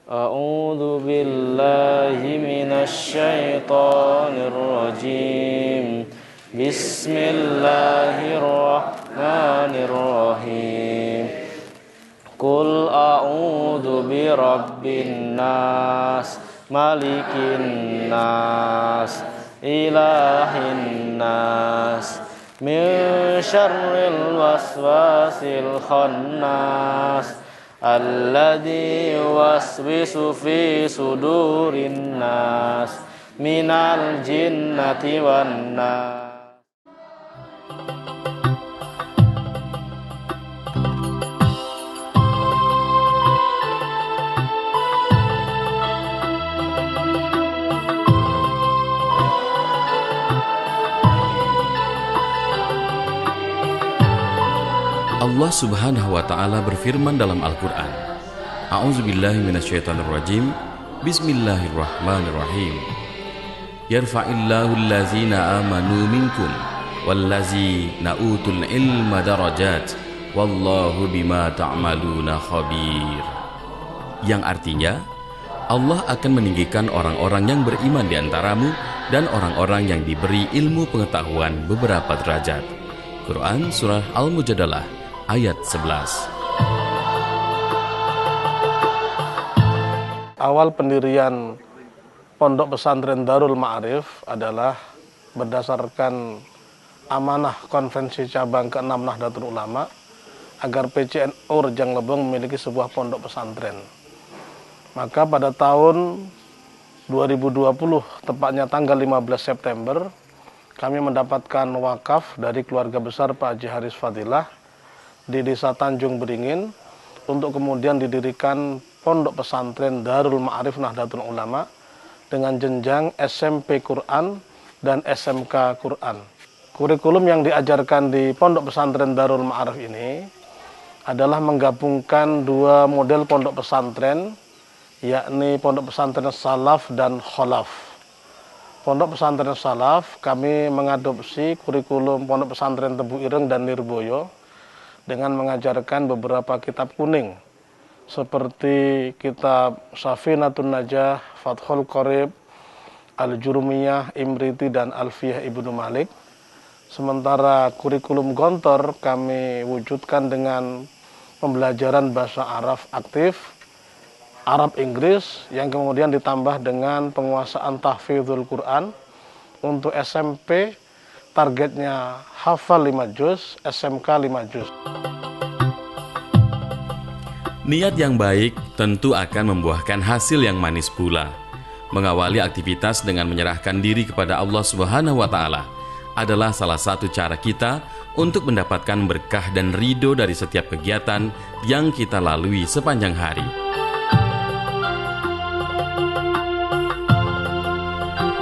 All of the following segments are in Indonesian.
A'udzu billahi minasy syaithanir rajim. Bismillahirrahmanirrahim. Qul a'udzu birabbin nas, malikin nas, ilahin nas, min syarril waswasil khannas, alladzi yuwaswisu fi sudurin nas, minal jinnati wan nas. Allah Subhanahu wa Ta'ala berfirman dalam Al-Quran, A'udzubillahi minasyaitonirrajim, Bismillahirrahmanirrahim. Yarfa'illahu allazina amanu minkum wallazina utul ilma darajat, wallahu bima ta'maluna khabir. Yang artinya, Allah akan meninggikan orang-orang yang beriman di antaramu dan orang-orang yang diberi ilmu pengetahuan beberapa derajat. Quran Surah Al-Mujadalah ayat 11. Awal pendirian Pondok Pesantren Darul Ma'arif adalah berdasarkan amanah Konvensi Cabang ke-6 Nahdlatul Ulama agar PCNU Rejang Lebong memiliki sebuah pondok pesantren. Maka pada tahun 2020, tepatnya tanggal 15 September, kami mendapatkan wakaf dari keluarga besar Pak Haji Haris Fadilah di Desa Tanjung Beringin untuk kemudian didirikan Pondok Pesantren Darul Ma'arif Nahdlatul Ulama dengan jenjang SMP Quran dan SMK Quran. Kurikulum yang diajarkan di Pondok Pesantren Darul Ma'arif ini adalah menggabungkan dua model pondok pesantren, yakni Pondok Pesantren Salaf dan Kholaf. Pondok Pesantren Salaf kami mengadopsi kurikulum Pondok Pesantren Tebu Ireng dan Nirboyo dengan mengajarkan beberapa kitab kuning seperti kitab Safinatun Najah, Fathul Qorib, Al-Jurumiyah, Imriti, dan Alfiyah Ibnu Malik. Sementara kurikulum Gontor kami wujudkan dengan pembelajaran bahasa Arab aktif, Arab Inggris, yang kemudian ditambah dengan penguasaan tahfidzul Quran. Untuk SMP targetnya hafal 5 juz, SMK 5 juz. Niat yang baik tentu akan membuahkan hasil yang manis pula. Mengawali aktivitas dengan menyerahkan diri kepada Allah Subhanahu wa Ta'ala adalah salah satu cara kita untuk mendapatkan berkah dan ridho dari setiap kegiatan yang kita lalui sepanjang hari.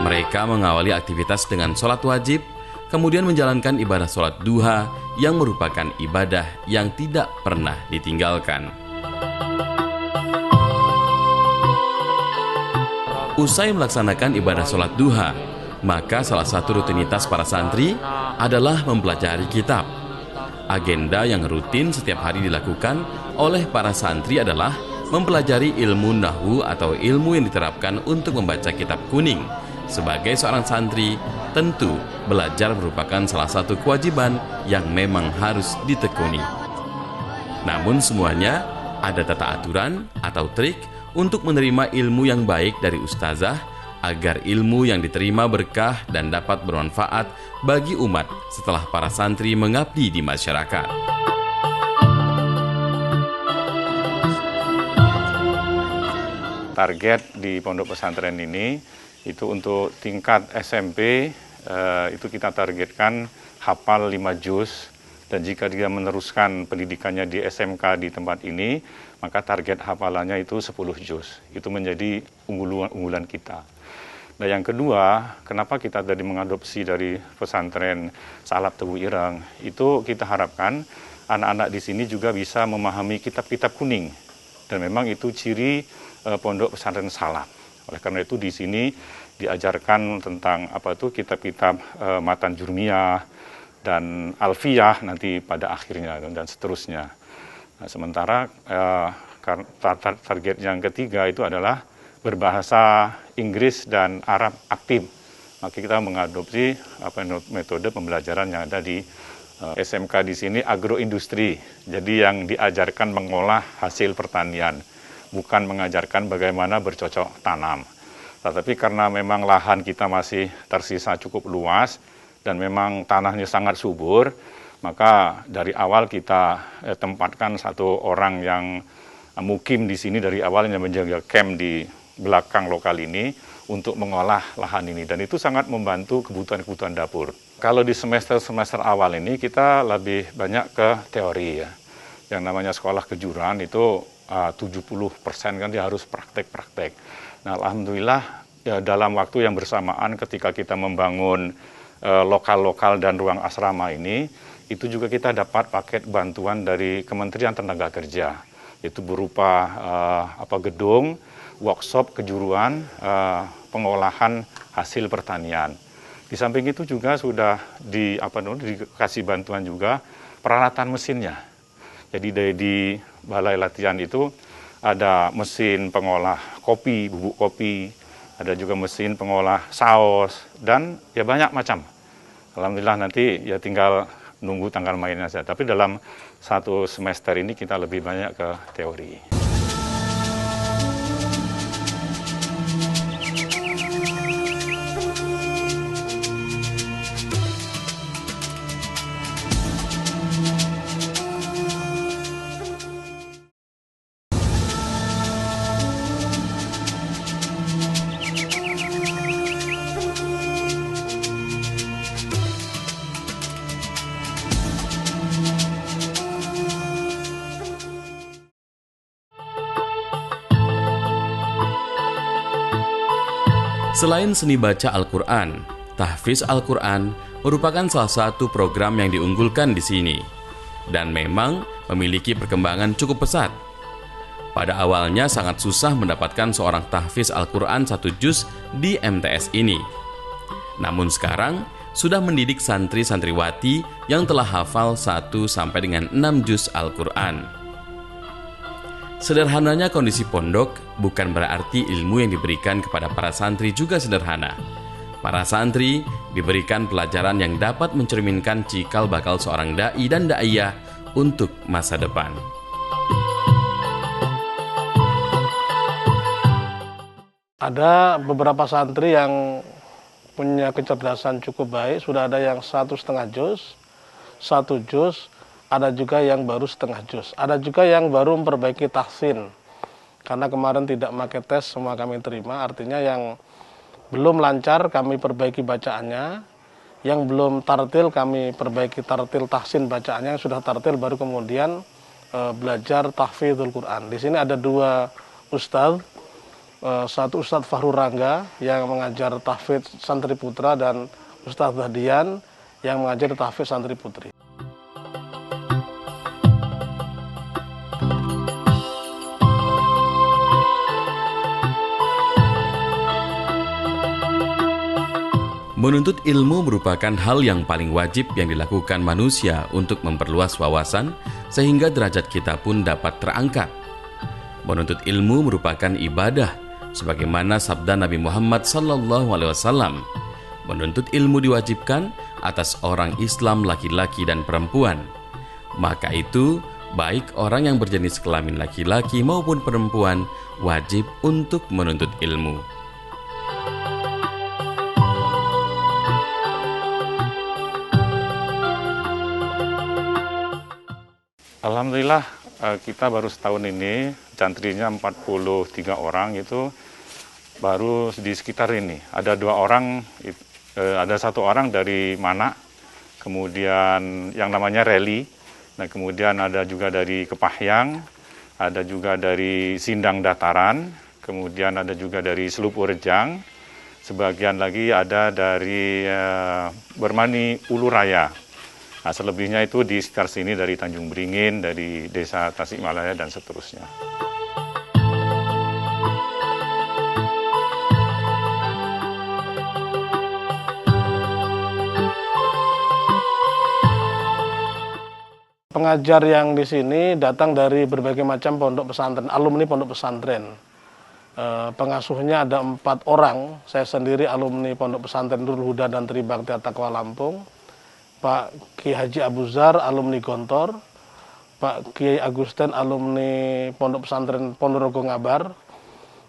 Mereka mengawali aktivitas dengan sholat wajib, kemudian menjalankan ibadah sholat duha yang merupakan ibadah yang tidak pernah ditinggalkan. Usai melaksanakan ibadah sholat duha, maka salah satu rutinitas para santri adalah mempelajari kitab. Agenda yang rutin setiap hari dilakukan oleh para santri adalah mempelajari ilmu nahwu atau ilmu yang diterapkan untuk membaca kitab kuning. Sebagai seorang santri, tentu belajar merupakan salah satu kewajiban yang memang harus ditekuni. Namun semuanya ada tata aturan atau trik untuk menerima ilmu yang baik dari ustazah agar ilmu yang diterima berkah dan dapat bermanfaat bagi umat setelah para santri mengabdi di masyarakat. Target di pondok pesantren ini itu untuk tingkat SMP itu kita targetkan hafal 5 juz, dan jika dia meneruskan pendidikannya di SMK di tempat ini, maka target hafalannya itu 10 juz. Itu menjadi unggulan kita. Nah, yang kedua, kenapa kita tadi mengadopsi dari pesantren Salaf Tebu Ireng, itu kita harapkan anak-anak di sini juga bisa memahami kitab-kitab kuning, dan memang itu ciri pondok pesantren Salaf. Oleh karena itu di sini diajarkan tentang kitab-kitab Matan Jurmiyah dan Alfiyah nanti pada akhirnya dan seterusnya. Nah, sementara target yang ketiga itu adalah berbahasa Inggris dan Arab aktif. Maka kita mengadopsi metode pembelajaran yang ada di SMK di sini agroindustri. Jadi yang diajarkan mengolah hasil pertanian, bukan mengajarkan bagaimana bercocok tanam. Tetapi karena memang lahan kita masih tersisa cukup luas dan memang tanahnya sangat subur, maka dari awal kita tempatkan satu orang yang mukim di sini dari awalnya menjaga camp di belakang lokal ini untuk mengolah lahan ini. Dan itu sangat membantu kebutuhan-kebutuhan dapur. Kalau di semester-semester awal ini kita lebih banyak ke teori ya. Yang namanya sekolah kejuruan itu 70% kan dia harus praktek-praktek. Nah, alhamdulillah ya, dalam waktu yang bersamaan ketika kita membangun lokal-lokal dan ruang asrama ini, itu juga kita dapat paket bantuan dari Kementerian Tenaga Kerja, itu berupa gedung, workshop kejuruan, pengolahan hasil pertanian. Di samping itu juga sudah dikasih bantuan juga peralatan mesinnya. Jadi di balai latihan itu ada mesin pengolah kopi, bubuk kopi, ada juga mesin pengolah saus, dan ya banyak macam. Alhamdulillah nanti ya tinggal nunggu tanggal mainnya saja. Tapi dalam satu semester ini kita lebih banyak ke teori. Selain seni baca Al-Quran, tahfiz Al-Quran merupakan salah satu program yang diunggulkan di sini dan memang memiliki perkembangan cukup pesat. Pada awalnya sangat susah mendapatkan seorang tahfiz Al-Quran 1 juz di MTS ini. Namun sekarang sudah mendidik santri-santriwati yang telah hafal 1 sampai dengan 6 juz Al-Quran. Sederhananya kondisi pondok bukan berarti ilmu yang diberikan kepada para santri juga sederhana. Para santri diberikan pelajaran yang dapat mencerminkan cikal bakal seorang da'i dan da'iyah untuk masa depan. Ada beberapa santri yang punya kecerdasan cukup baik, sudah ada yang 1,5 juz, 1 juz, ada juga yang baru setengah juz. Ada juga yang baru memperbaiki tahsin. Karena kemarin tidak pakai tes, semua kami terima. Artinya yang belum lancar kami perbaiki bacaannya. Yang belum tartil kami perbaiki tartil tahsin bacaannya. Yang sudah tartil baru kemudian belajar tahfidzul Quran. Di sini ada 2 ustadz. Satu Ustadz Fahru Rangga yang mengajar tahfidz santri putra dan Ustadz Dahdian yang mengajar tahfidz santri putri. Menuntut ilmu merupakan hal yang paling wajib yang dilakukan manusia untuk memperluas wawasan sehingga derajat kita pun dapat terangkat. Menuntut ilmu merupakan ibadah, sebagaimana sabda Nabi Muhammad SAW. Menuntut ilmu diwajibkan atas orang Islam laki-laki dan perempuan. Maka itu, baik orang yang berjenis kelamin laki-laki maupun perempuan wajib untuk menuntut ilmu. Alhamdulillah kita baru setahun ini, santrinya 43 orang itu baru di sekitar ini. Ada 2 orang, ada 1 orang dari Manak, kemudian yang namanya Reli, nah kemudian ada juga dari Kepahyang, ada juga dari Sindang Dataran, kemudian ada juga dari Selupu Rejang, sebagian lagi ada dari Bermani Ulu Raya. Nah, selebihnya itu di sekitar sini dari Tanjung Beringin, dari Desa Tasikmalaya, dan seterusnya. pengajar yang di sini datang dari berbagai macam pondok pesantren, alumni pondok pesantren. Pengasuhnya ada 4 orang, saya sendiri alumni pondok pesantren Nurul Huda dan Tribakti Taqwa Lampung, Pak Ki Haji Abu Zar alumni Gontor, Pak Kiai Agusten alumni pondok pesantren Ponorogo Ngabar,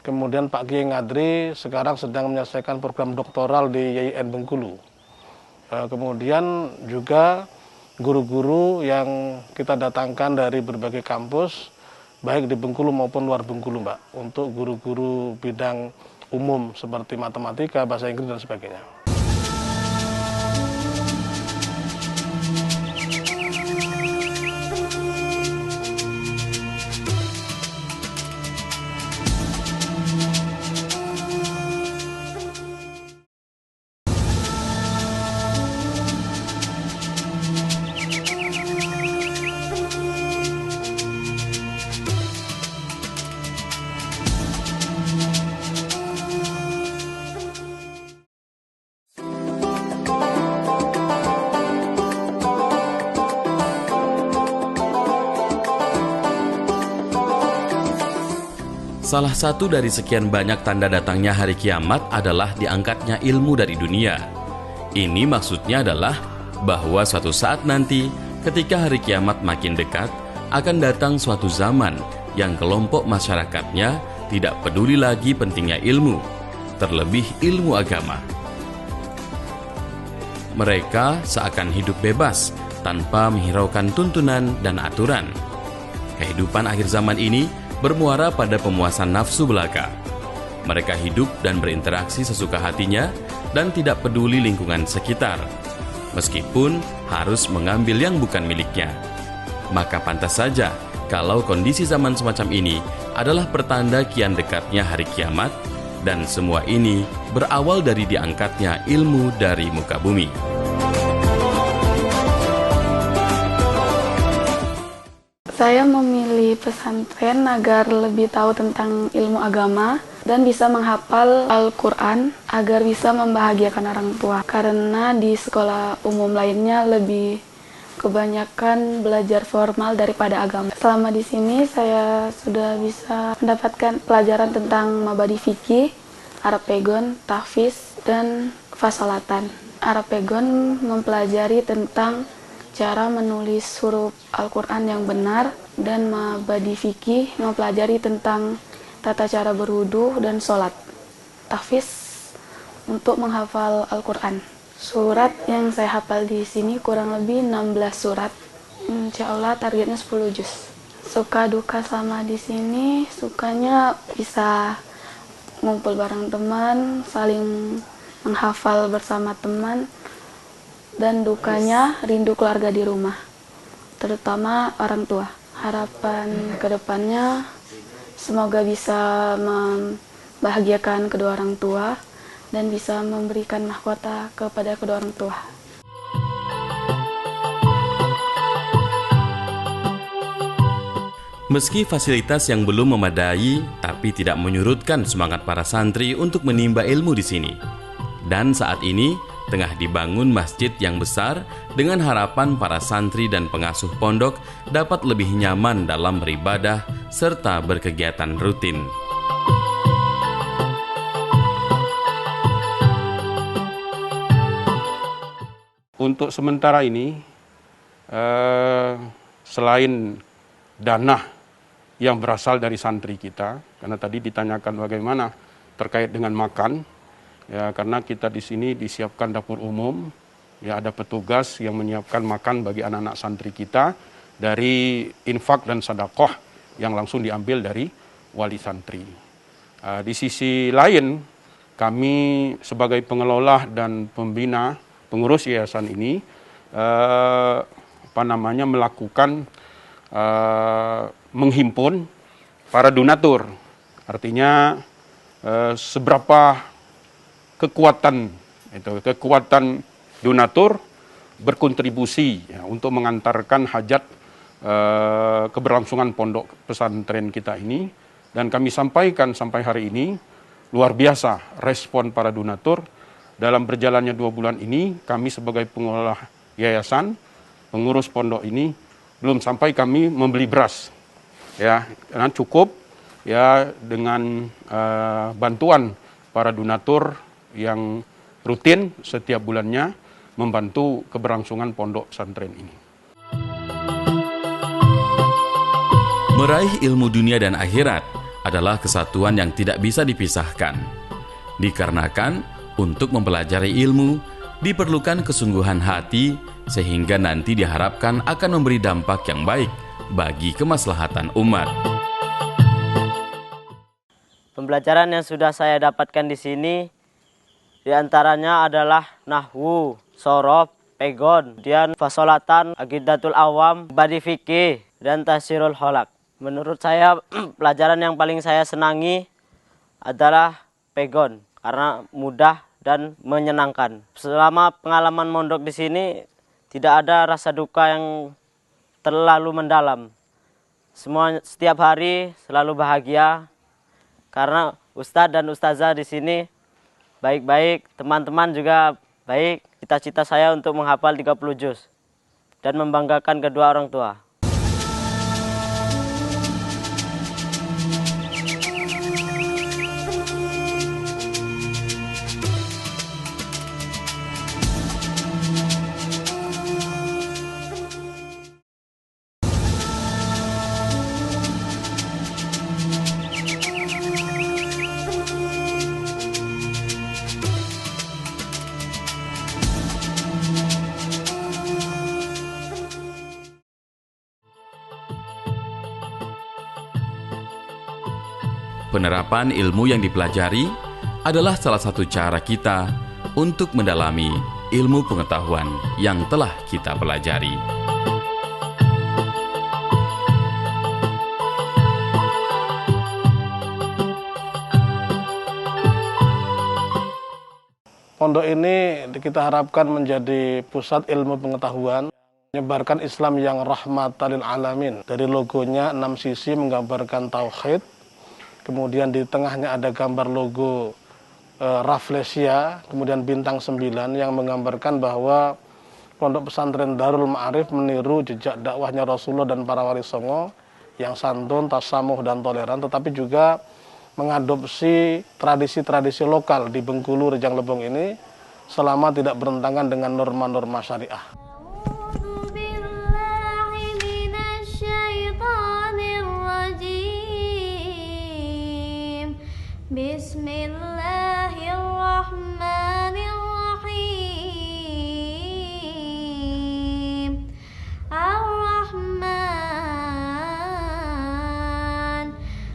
kemudian Pak Kiai Ngadri sekarang sedang menyelesaikan program doktoral di YIN Bengkulu. Kemudian juga guru-guru yang kita datangkan dari berbagai kampus, baik di Bengkulu maupun luar Bengkulu, Mbak, untuk guru-guru bidang umum seperti matematika, bahasa Inggris, dan sebagainya. Salah satu dari sekian banyak tanda datangnya hari kiamat adalah diangkatnya ilmu dari dunia. Ini maksudnya adalah bahwa suatu saat nanti ketika hari kiamat makin dekat, akan datang suatu zaman yang kelompok masyarakatnya tidak peduli lagi pentingnya ilmu, terlebih ilmu agama. Mereka seakan hidup bebas tanpa menghiraukan tuntunan dan aturan. Kehidupan akhir zaman ini bermuara pada pemuasan nafsu belaka. Mereka hidup dan berinteraksi sesuka hatinya dan tidak peduli lingkungan sekitar, meskipun harus mengambil yang bukan miliknya. Maka pantas saja kalau kondisi zaman semacam ini adalah pertanda kian dekatnya hari kiamat, dan semua ini berawal dari diangkatnya ilmu dari muka bumi. Saya memilih pesantren agar lebih tahu tentang ilmu agama dan bisa menghafal Al-Quran agar bisa membahagiakan orang tua. Karena di sekolah umum lainnya lebih kebanyakan belajar formal daripada agama. Selama di sini saya sudah bisa mendapatkan pelajaran tentang mabadi fikih, Arab Pegon, tahfiz, dan fasolatan. Arab Pegon mempelajari tentang cara menulis huruf Al-Quran yang benar, dan mabadi fikih mempelajari tentang tata cara berwudu dan sholat. Tahfiz untuk menghafal Al-Quran. Surat yang saya hafal di sini kurang lebih 16 surat. Insya Allah targetnya 10 juz. Suka duka sama di sini, sukanya bisa ngumpul bareng teman, saling menghafal bersama teman, dan dukanya rindu keluarga di rumah, terutama orang tua. Harapan kedepannya semoga bisa membahagiakan kedua orang tua dan bisa memberikan mahkota kepada kedua orang tua. Meski fasilitas yang belum memadai, tapi tidak menyurutkan semangat para santri untuk menimba ilmu di sini. Dan saat ini tengah dibangun masjid yang besar dengan harapan para santri dan pengasuh pondok dapat lebih nyaman dalam beribadah serta berkegiatan rutin. Untuk sementara ini, selain dana yang berasal dari santri kita, karena tadi ditanyakan bagaimana terkait dengan makan, ya, karena kita di sini disiapkan dapur umum, ya, ada petugas yang menyiapkan makan bagi anak-anak santri kita dari infak dan sedekah yang langsung diambil dari wali santri. Di sisi lain, kami sebagai pengelola dan pembina pengurus yayasan ini melakukan menghimpun para donatur. Artinya seberapa kekuatan donatur berkontribusi, ya, untuk mengantarkan hajat keberlangsungan pondok pesantren kita ini. Dan kami sampaikan sampai hari ini luar biasa respon para donatur. Dalam berjalannya 2 bulan ini, kami sebagai pengelola yayasan, pengurus pondok ini belum sampai kami membeli beras. Ya, karena cukup ya dengan bantuan para donatur yang rutin setiap bulannya membantu keberlangsungan pondok pesantren ini. Meraih ilmu dunia dan akhirat adalah kesatuan yang tidak bisa dipisahkan. Dikarenakan untuk mempelajari ilmu diperlukan kesungguhan hati sehingga nanti diharapkan akan memberi dampak yang baik bagi kemaslahatan umat. Pembelajaran yang sudah saya dapatkan di sini diantaranya adalah nahwu, sorof, pegon, kemudian fasolatan, aqidatul awam, badi fikih, dan tasirul holak. Menurut saya pelajaran yang paling saya senangi adalah pegon karena mudah dan menyenangkan. Selama pengalaman mondok di sini tidak ada rasa duka yang terlalu mendalam. Setiap hari selalu bahagia karena ustadz dan ustazah di sini baik-baik, teman-teman juga baik. Cita-cita saya untuk menghafal 30 juz dan membanggakan kedua orang tua. Penerapan ilmu yang dipelajari adalah salah satu cara kita untuk mendalami ilmu pengetahuan yang telah kita pelajari. Pondok ini kita harapkan menjadi pusat ilmu pengetahuan, menyebarkan Islam yang rahmatan lil alamin. Dari logonya 6 sisi menggambarkan tauhid. Kemudian di tengahnya ada gambar logo Rafflesia, kemudian bintang 9 yang menggambarkan bahwa Pondok Pesantren Darul Ma'arif meniru jejak dakwahnya Rasulullah dan para wali songo yang santun, tasamuh, dan toleran, tetapi juga mengadopsi tradisi-tradisi lokal di Bengkulu, Rejang Lebong ini selama tidak bertentangan dengan norma-norma syariah. Bismillahirrahmanirrahim. Ar-Rahman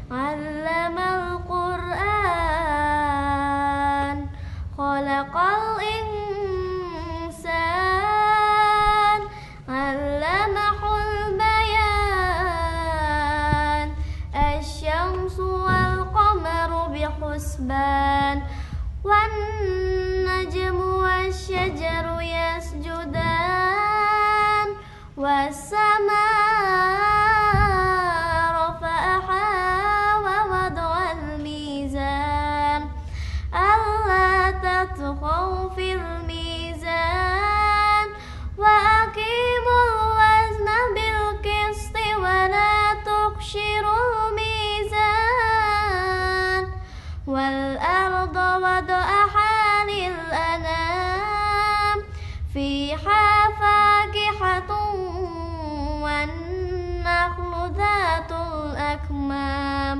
'allamal Qur'an, khalaqal insan, 'allamahul bayan, asy-syamsu wal qamaru bihusban, wan najmu wasyajaru yasjudan, was-samaa rafa'aha wa wada'al mizan, alla tatghaw fil mizan, wa aqimul wazna bil qisti wa la tukhshirul mizan, wal arda wada'aha lil anam, fiha fakihatun wan nakhlu dhatul akmam,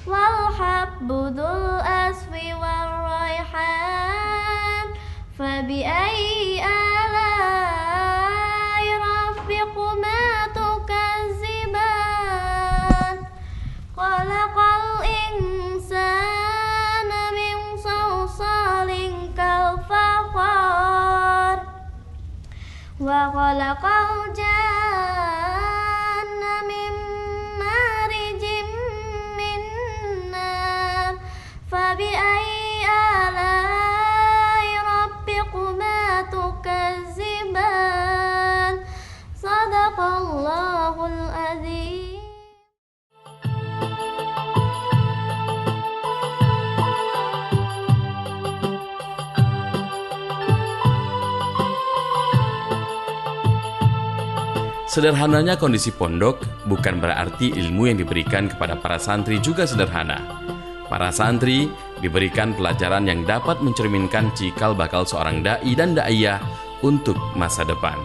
wal habbu dhul asfi war raihan, fabi ayyi ala'i rabbikuma tukazziban, khalaqal insana min salsalin kal fakhar, wa khalaqal janna min marijim min nar, fabi ayyi ala'i rabbikuma tukazziban. Sadaqallahul azim. Sederhananya kondisi pondok bukan berarti ilmu yang diberikan kepada para santri juga sederhana. Para santri diberikan pelajaran yang dapat mencerminkan cikal bakal seorang dai dan daiyah untuk masa depan.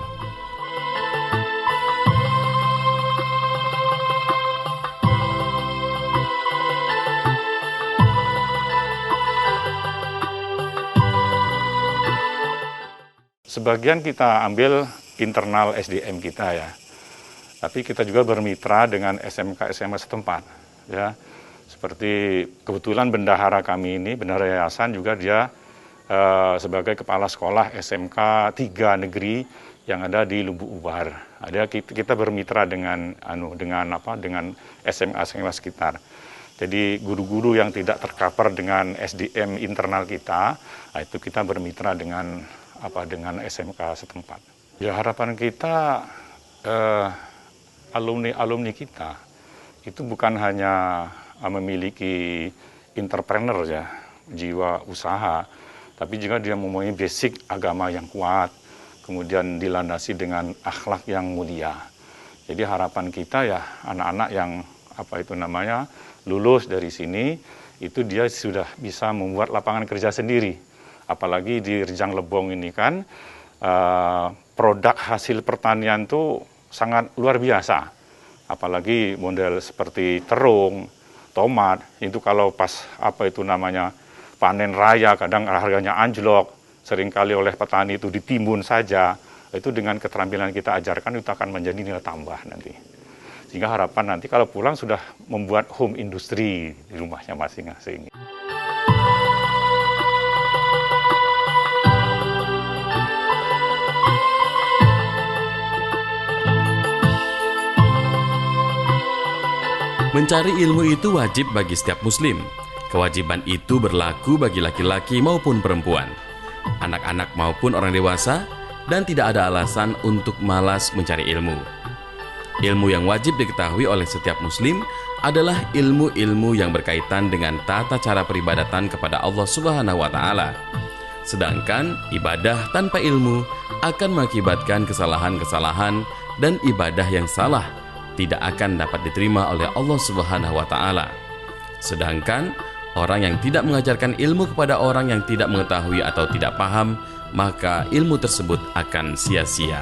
Sebagian kita ambil internal SDM kita ya, tapi kita juga bermitra dengan SMK-SMA setempat ya. Seperti kebetulan bendahara kami ini, bendahara yayasan juga dia sebagai kepala sekolah SMK 3 negeri yang ada di Lubuk Ubar. Ada kita bermitra dengan SMA-SMA sekitar. Jadi guru-guru yang tidak tercover dengan SDM internal kita, itu kita bermitra dengan SMK setempat. Ya harapan kita alumni kita itu bukan hanya memiliki entrepreneur ya, jiwa usaha, tapi juga dia mempunyai basic agama yang kuat, kemudian dilandasi dengan akhlak yang mulia. Jadi harapan kita ya anak-anak yang lulus dari sini itu dia sudah bisa membuat lapangan kerja sendiri. Apalagi di Rejang Lebong ini kan produk hasil pertanian itu sangat luar biasa. Apalagi model seperti terung, tomat, itu kalau pas panen raya kadang harganya anjlok, seringkali oleh petani itu ditimbun saja. Itu dengan keterampilan kita ajarkan itu akan menjadi nilai tambah nanti. Sehingga harapan nanti kalau pulang sudah membuat home industry di rumahnya masing-masing. Mencari ilmu itu wajib bagi setiap muslim. Kewajiban itu berlaku bagi laki-laki maupun perempuan, anak-anak maupun orang dewasa, dan tidak ada alasan untuk malas mencari ilmu. Ilmu yang wajib diketahui oleh setiap muslim adalah ilmu-ilmu yang berkaitan dengan tata cara peribadatan kepada Allah Subhanahu wa Ta'ala. Sedangkan ibadah tanpa ilmu akan mengakibatkan kesalahan-kesalahan, dan ibadah yang salah tidak akan dapat diterima oleh Allah Subhanahu wa Ta'ala. Sedangkan orang yang tidak mengajarkan ilmu kepada orang yang tidak mengetahui atau tidak paham, maka ilmu tersebut akan sia-sia.